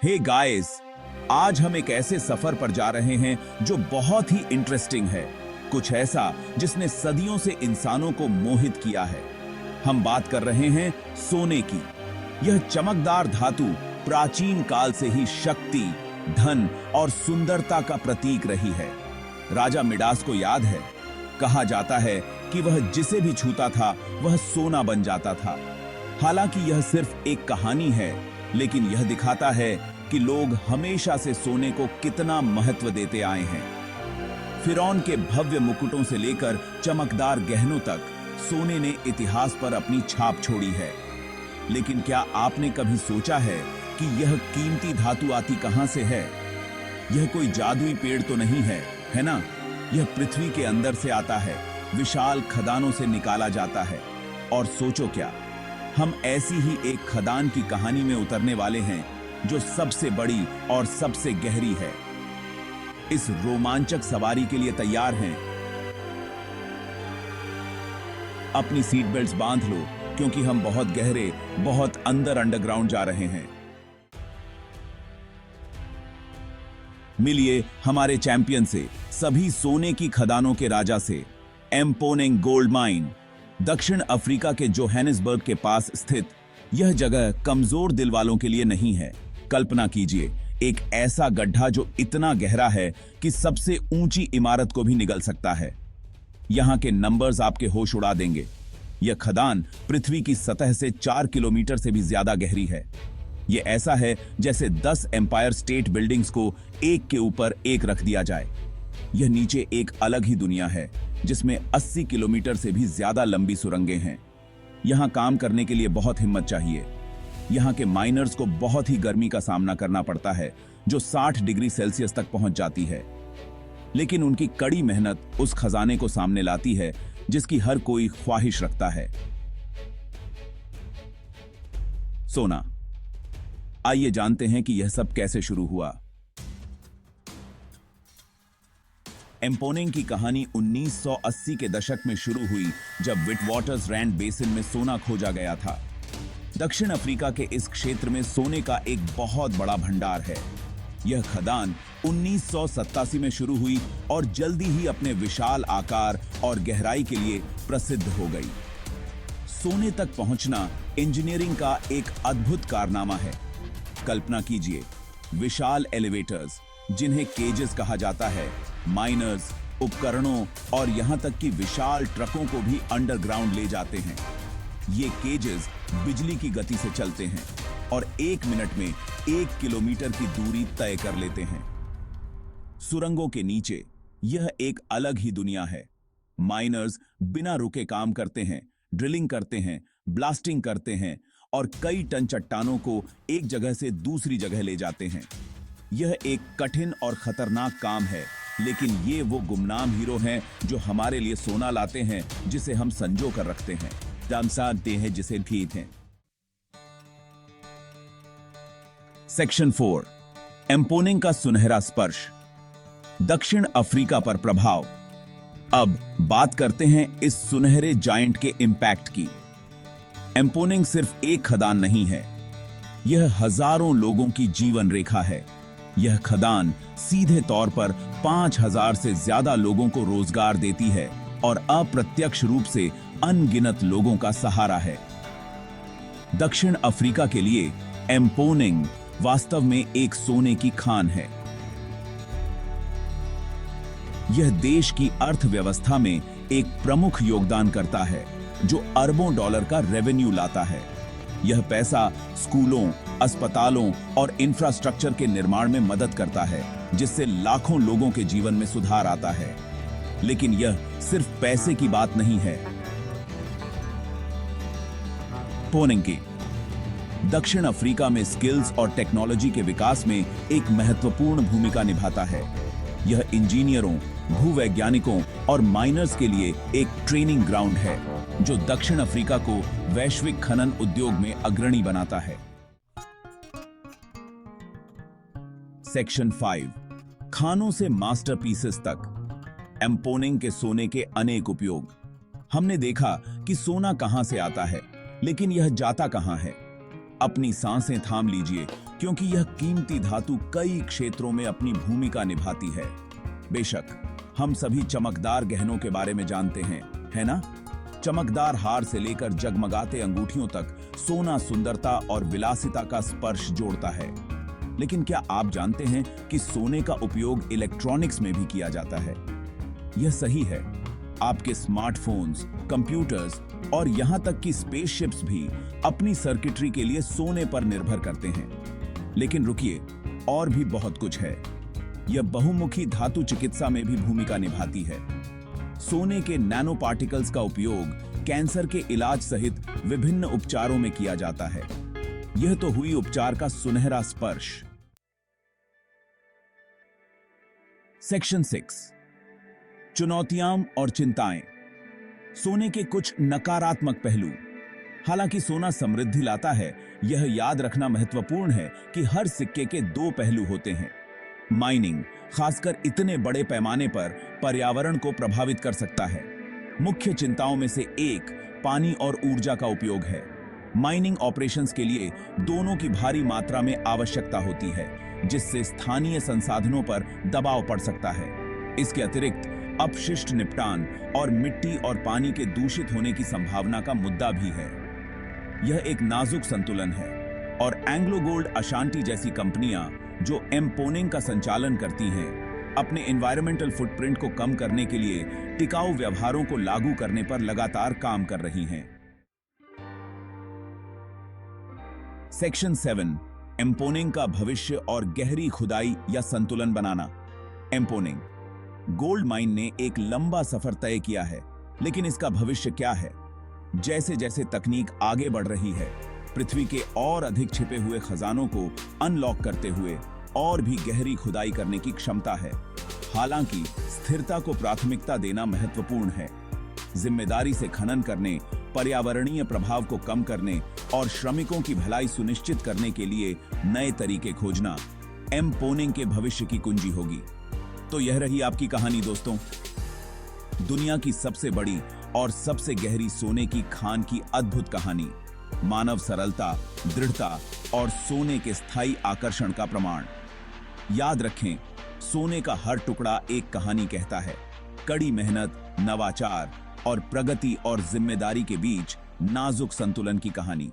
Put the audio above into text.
Hey guys, आज हम एक ऐसे सफर पर जा रहे हैं जो बहुत ही इंटरेस्टिंग है। कुछ ऐसा जिसने सदियों से इंसानों को मोहित किया है। हम बात कर रहे हैं सोने की। यह चमकदार धातु प्राचीन काल से ही शक्ति, धन और सुंदरता का प्रतीक रही है। राजा मिडास को याद है, कहा जाता है कि वह जिसे भी छूता था वह सोना बन जाता था। हालांकि यह सिर्फ एक कहानी है, लेकिन यह दिखाता है कि लोग हमेशा से सोने को कितना महत्व देते आए हैं। फिरौन के भव्य मुकुटों से लेकर चमकदार गहनों तक सोने ने इतिहास पर अपनी छाप छोड़ी है। लेकिन क्या आपने कभी सोचा है कि यह कीमती धातु आती कहां से है? यह कोई जादुई पेड़ तो नहीं है, है ना? यह पृथ्वी के अंदर से आता है, विशाल खदानों से निकाला जाता है। और सोचो क्या, हम ऐसी ही एक खदान की कहानी में उतरने वाले हैं जो सबसे बड़ी और सबसे गहरी है। इस रोमांचक सवारी के लिए तैयार हैं? अपनी सीट बेल्ट्स बांध लो, क्योंकि हम बहुत गहरे, बहुत अंदर अंडरग्राउंड जा रहे हैं। मिलिए हमारे चैंपियन से, सभी सोने की खदानों के राजा से। एम्पोनिंग गोल्ड माइन। दक्षिण अफ्रीका के जोहानिसबर्ग के पास स्थित यह जगह कमजोर दिल वालों के लिए नहीं है। कल्पना कीजिए, एक ऐसा गड्ढा जो इतना गहरा है कि सबसे ऊंची इमारत को भी निगल सकता है। यहां के नंबर्स आपके होश उड़ा देंगे। यह खदान पृथ्वी की सतह से 4 किलोमीटर से भी ज्यादा गहरी है। यह ऐसा है जैसे 10 एम्पायर स्टेट बिल्डिंग्स को एक के ऊपर एक रख दिया जाए। यह नीचे एक अलग ही दुनिया है, जिसमें 80 किलोमीटर से भी ज्यादा लंबी सुरंगें हैं। यहां काम करने के लिए बहुत हिम्मत चाहिए। यहां के माइनर्स को बहुत ही गर्मी का सामना करना पड़ता है, जो 60 डिग्री सेल्सियस तक पहुंच जाती है। लेकिन उनकी कड़ी मेहनत उस खजाने को सामने लाती है जिसकी हर कोई ख्वाहिश रखता है, सोना। आइए जानते हैं कि यह सब कैसे शुरू हुआ। एम्पोनिंग की कहानी 1980 के दशक में शुरू हुई, जब विटवाटर्स रैंड बेसिन में सोना खोजा गया था। दक्षिण अफ्रीका के इस क्षेत्र में सोने का एक बहुत बड़ा भंडार है। यह खदान 1987 में शुरू हुई और जल्दी ही अपने विशाल आकार और गहराई के लिए प्रसिद्ध हो गई। सोने तक पहुंचना इंजीनियरिंग का एक अद्भुत कारनामा है। कल्पना कीजिए, विशाल एलिवेटर्स, जिन्हें केजेस कहा जाता है, माइनर्स, उपकरणों और यहां तक कि विशाल ट्रकों को भी अंडरग्राउंड ले जाते हैं। ये केजेस बिजली की गति से चलते हैं और 1 मिनट में 1 किलोमीटर की दूरी तय कर लेते हैं। सुरंगों के नीचे यह एक अलग ही दुनिया है। माइनर्स बिना रुके काम करते हैं, ड्रिलिंग करते हैं, ब्लास्टिंग करते हैं और कई टन चट्टानों को एक जगह से दूसरी जगह ले जाते हैं। यह एक कठिन और खतरनाक काम है, लेकिन ये वो गुमनाम हीरो हैं जो हमारे लिए सोना लाते हैं, जिसे हम संजो कर रखते हैं, दमसाते हैं, जिसे ठीक है। सेक्शन 4, एम्पोनिंग का सुनहरा स्पर्श, दक्षिण अफ्रीका पर प्रभाव। अब बात करते हैं इस सुनहरे जायंट के इंपैक्ट की। एम्पोनिंग सिर्फ एक खदान नहीं है, यह हजारों लोगों की जीवन रेखा है। यह खदान सीधे तौर पर 5000 से ज्यादा लोगों को रोजगार देती है और अप्रत्यक्ष रूप से अनगिनत लोगों का सहारा है। दक्षिण अफ्रीका के लिए एम्पोनिंग वास्तव में एक सोने की खान है। यह देश की अर्थव्यवस्था में एक प्रमुख योगदान करता है, जो अरबों डॉलर का रेवेन्यू लाता है। यह पैसा स्कूलों, अस्पतालों और इंफ्रास्ट्रक्चर के निर्माण में मदद करता है, जिससे लाखों लोगों के जीवन में सुधार आता है। लेकिन यह सिर्फ पैसे की बात नहीं है। एम्पोनिंग की दक्षिण अफ्रीका में स्किल्स और टेक्नोलॉजी के विकास में एक महत्वपूर्ण भूमिका निभाता है। यह इंजीनियरों, भूवैज्ञानिकों और माइनर्स के लिए एक ट्रेनिंग ग्राउंड है, जो दक्षिण अफ्रीका को वैश्विक खनन उद्योग में अग्रणी बनाता है। सेक्शन 5, खानों से मास्टरपीसेस तक, एम्पोनिंग के सोने के अनेक उपयोग। हमने देखा कि सोना कहां से आता है, लेकिन यह जाता कहां है। अपनी सांसें थाम लीजिए क्योंकि यह कीमती धातु कई क्षेत्रों में अपनी भूमिका निभाती है। बेशक हम सभी चमकदार गहनों के बारे में जानते हैं, है ना? चमकदार हार से लेकर जगमगाते अंगूठियों तक सोना सुंदरता और विलासिता का स्पर्श जोड़ता है। लेकिन क्या आप जानते हैं कि सोने का उपयोग इलेक्ट्रॉनिक्स में भी किया जाता है? यह सही है। आपके स्मार्टफोन्स, कंप्यूटर्स और यहां तक कि स्पेसशिप्स भी अपनी सर्किटरी के लिए सोने पर निर्भर करते हैं। लेकिन रुकिए, और भी बहुत कुछ है। यह बहुमुखी धातु चिकित्सा में भी भूमिका निभाती है। सोने के नैनो पार्टिकल्स का उपयोग कैंसर के इलाज सहित विभिन्न उपचारों में किया जाता है। यह तो हुई उपचार का सुनहरा स्पर्श। सेक्शन 6, चुनौतियां और चिंताएं। सोने के कुछ नकारात्मक पहलू। हालांकि सोना समृद्धि लाता है, यह याद रखना महत्वपूर्ण है कि हर सिक्के के दो पहलू होते हैं। माइनिंग, खासकर इतने बड़े पैमाने पर, पर्यावरण को प्रभावित कर सकता है। मुख्य चिंताओं में से एक पानी और ऊर्जा का उपयोग है। माइनिंग ऑपरेशंस के लिए दोनों की भारी मात्रा में आवश्यकता होती है, जिससे स्थानीय संसाधनों पर दबाव पड़ सकता है। इसके अतिरिक्त अपशिष्ट निपटान और मिट्टी और पानी के दूषित होने की संभावना का मुद्दा भी है। यह एक नाजुक संतुलन है और एंग्लो गोल्ड अशांति जैसी कंपनियां जो एम्पोनिंग का संचालन करती हैं, अपने एनवायरमेंटल फुटप्रिंट को कम करने के लिए टिकाऊ व्यवहारों को लागू करने पर लगातार काम कर रही हैं। सेक्शन 7, एम्पोनिंग का भविष्य और गहरी खुदाई या संतुलन बनाना। एम्पोनिंग गोल्ड माइन ने एक लंबा सफर तय किया है, लेकिन इसका भविष्य क्या है? जैसे जैसे तकनीक आगे बढ़ रही है, पृथ्वी के और अधिक छिपे हुए खजानों को अनलॉक करते हुए और भी गहरी खुदाई करने की क्षमता है। हालांकि स्थिरता को प्राथमिकता देना महत्वपूर्ण है। जिम्मेदारी से खनन करने, पर्यावरणीय प्रभाव को कम करने और श्रमिकों की भलाई सुनिश्चित करने के लिए नए तरीके खोजना एम्पोनिंग के भविष्य की कुंजी होगी। तो यह रही आपकी कहानी दोस्तों। दुनिया की सबसे बड़ी और सबसे गहरी सोने की खान की अद्भुत कहानी। मानव सरलता, दृढ़ता और सोने के स्थायी आकर्षण का प्रमाण। याद रखें, सोने का हर टुकड़ा एक कहानी कहता है। कड़ी मेहनत, नवाचार और प्रगति और जिम्मेदारी के बीच नाजुक संतुलन की कहानी।